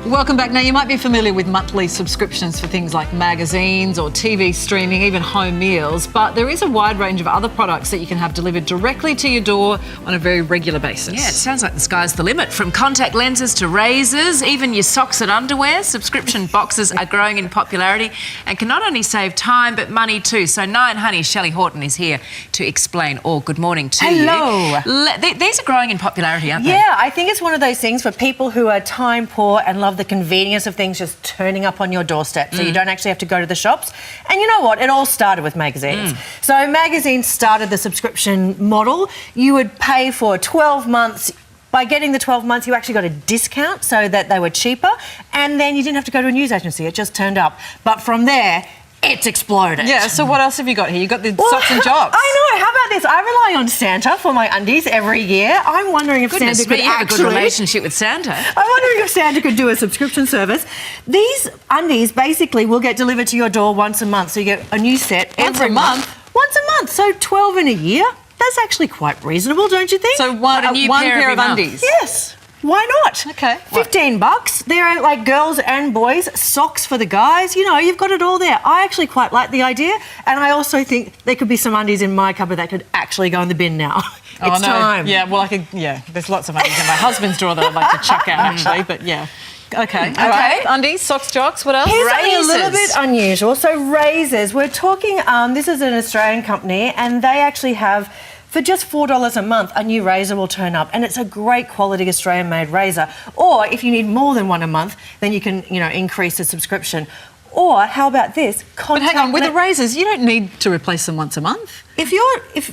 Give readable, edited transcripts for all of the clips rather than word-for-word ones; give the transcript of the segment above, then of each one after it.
Welcome back. Now, you might be familiar with monthly subscriptions for things like magazines or TV streaming, even home meals, but there is a wide range of other products that you can have delivered directly to your door on a very regular basis. Yeah, it sounds like the sky's the limit. From contact lenses to razors, even your socks and underwear, subscription boxes are growing in popularity and can not only save time but money too. So Nine Honey, Shelly Horton is here to explain all. Good morning to you. Hello. These are growing in popularity, aren't they? Yeah, I think it's one of those things for people who are time poor and love the convenience of things just turning up on your doorstep, so you don't actually have to go to the shops. And you know what? It all started with magazines. So magazines started the subscription model. You would pay for 12 months. By getting the 12 months, you actually got a discount so that they were cheaper, and then you didn't have to go to a news agency. It just turned up. But from there, it's exploded. Yeah, so what else have you got here? You've got the socks and jocks. I know, how about this? I rely on Santa for my undies every year. I'm wondering if Goodness Santa me, could you have a actually... good relationship with Santa. I'm wondering if Santa could do a subscription service. These undies basically will get delivered to your door once a month, so you get a new set every month. Once a month, so 12 in a year. That's actually quite reasonable, don't you think? So one pair of undies? Yes. Why not? Okay. $15. They're like girls and boys, socks for the guys. You know, you've got it all there. I actually quite like the idea, and I also think there could be some undies in my cupboard that could actually go in the bin now. It's time. Yeah, well, there's lots of undies in my husband's drawer that I'd like to chuck out, actually, but yeah. Okay. All right. Undies, socks, jocks, what else? Here's something a little bit unusual. So razors, we're talking, this is an Australian company, and they actually have, for just $4 a month, a new razor will turn up, and it's a great quality Australian-made razor. Or if you need more than one a month, then you can, increase the subscription. Or how about this? But hang on, with the razors, you don't need to replace them once a month. If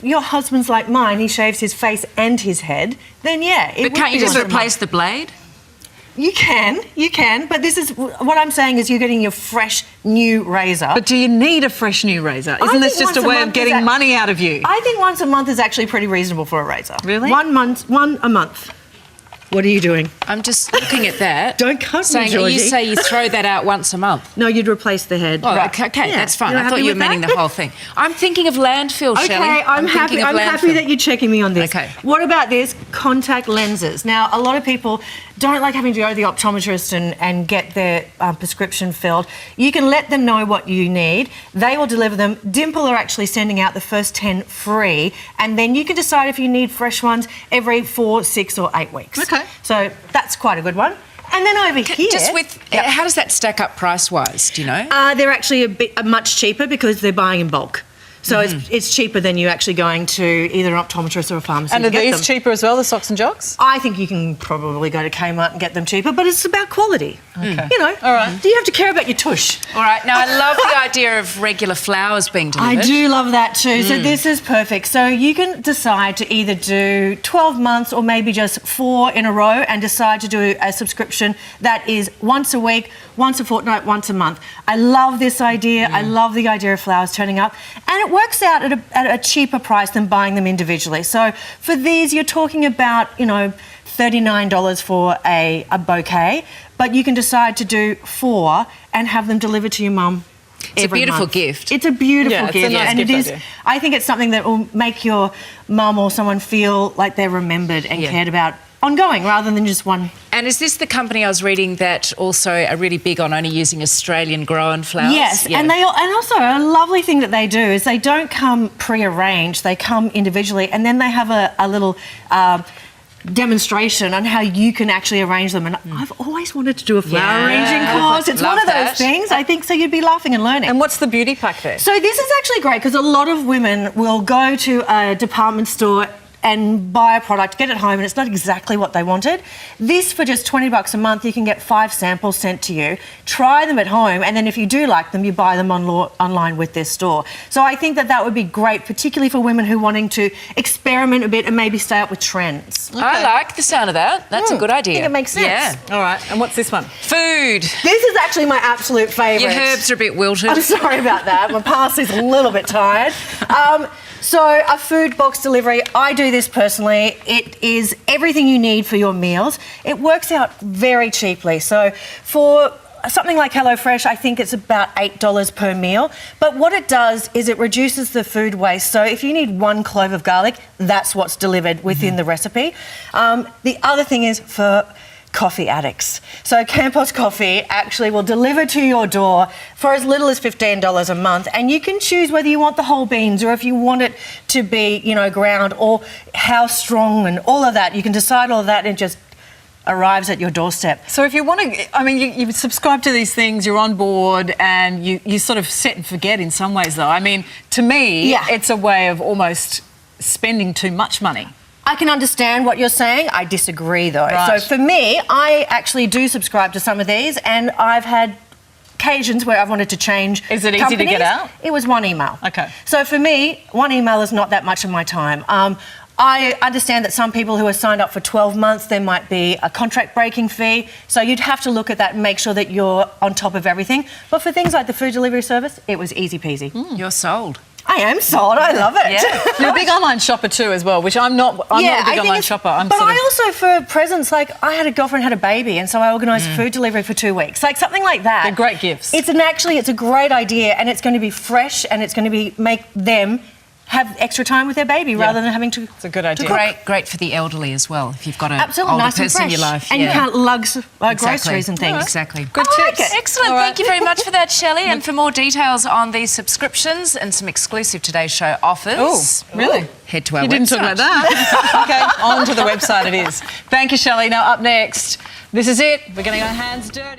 your husband's like mine, he shaves his face and his head, then yeah. But can't you just replace the blade? You can, but this is what I'm saying is you're getting your fresh new razor. But do you need a fresh new razor? Isn't this just a way of getting money out of you? I think once a month is actually pretty reasonable for a razor. Really? One a month. What are you doing? I'm just looking at that. Don't cut me, Georgie. You say you throw that out once a month. No, you'd replace the head. Oh, right. Okay, yeah. That's fine. I thought you were meaning the whole thing. I'm thinking of landfill, Shelley. Okay, I'm happy that you're checking me on this. Okay. What about this? Contact lenses. Now, a lot of people don't like having to go to the optometrist and get their prescription filled. You can let them know what you need. They will deliver them. Dimple are actually sending out the first 10 free, and then you can decide if you need fresh ones every 4, 6 or 8 weeks. Okay. So that's quite a good one. And then over here... Just how does that stack up price-wise, do you know? They're actually much cheaper because they're buying in bulk. So it's cheaper than you actually going to either an optometrist or a pharmacy. And are these cheaper as well, the socks and jocks? I think you can probably go to Kmart and get them cheaper, but it's about quality. Okay. All right. Do you have to care about your tush? All right. Now, I love the idea of regular flowers being delivered. I do love that too. So this is perfect. So you can decide to either do 12 months or maybe just 4 in a row and decide to do a subscription that is once a week, once a fortnight, once a month. I love this idea. I love the idea of flowers turning up. And it works out at a cheaper price than buying them individually. So for these, you're talking about, $39 for a bouquet, but you can decide to do 4 and have them delivered to your mum. It's a beautiful gift. It's a beautiful gift. It's a nice and gift it is, idea. I think it's something that will make your mum or someone feel like they're remembered and cared about ongoing rather than just one. And is this the company I was reading that also are really big on only using Australian grown flowers? Yes, and also a lovely thing that they do is they don't come pre-arranged, they come individually, and then they have a little demonstration on how you can actually arrange them. And I've always wanted to do a flower arranging course. It's one of those things, I think, so you'd be laughing and learning. And what's the beauty pack there? So this is actually great because a lot of women will go to a department store and buy a product, get it home, and it's not exactly what they wanted. This, for just $20 a month, you can get 5 samples sent to you, try them at home, and then if you do like them, you buy them online with their store. So I think that would be great, particularly for women who are wanting to experiment a bit and maybe stay up with trends. Okay. I like the sound of that. That's a good idea. I think it makes sense. Yeah. All right, and what's this one? Food. This is actually my absolute favourite. Your herbs are a bit wilted. I'm sorry about that. My parsley's a little bit tired. So a food box delivery, I do this personally. It is everything you need for your meals. It works out very cheaply. So for something like HelloFresh, I think it's about $8 per meal. But what it does is it reduces the food waste. So if you need 1 clove of garlic, that's what's delivered within the recipe. The other thing is for coffee addicts. So Campos Coffee actually will deliver to your door for as little as $15 a month, and you can choose whether you want the whole beans or if you want it to be, you know, ground, or how strong and all of that. You can decide all of that and it just arrives at your doorstep. So if you want to, I mean, you subscribe to these things, you're on board, and you sort of set and forget in some ways, though. I mean, to me, it's a way of almost spending too much money. I can understand what you're saying. I disagree, though. Right. So for me, I actually do subscribe to some of these, and I've had occasions where I've wanted to change. Is it easy to get out? It was one email. Okay. So for me, one email is not that much of my time. I understand that some people who are signed up for 12 months, there might be a contract breaking fee. So you'd have to look at that and make sure that you're on top of everything. But for things like the food delivery service, it was easy peasy. You're sold. I am sold. I love it. Yeah. You're a big online shopper too, as well, which I'm not. I'm not a big online shopper. But I also, for presents, like I had a girlfriend had a baby, and so I organised food delivery for 2 weeks, like something like that. They're great gifts. It's a great idea, and it's going to be fresh, and it's going to make them have extra time with their baby rather than having to. It's a good idea. Great for the elderly as well. If you've got an Absolutely, older nice and person in fresh. your life, and you can't lug groceries and things. Exactly. Good tips. Excellent. All right. Thank you very much for that, Shelley. And for more details on these subscriptions and some exclusive Today Show offers, Oh, really? head to our website. You didn't talk about that. Okay, on to the website it is. Thank you, Shelley. Now, up next, this is it. We're going to go hands dirty.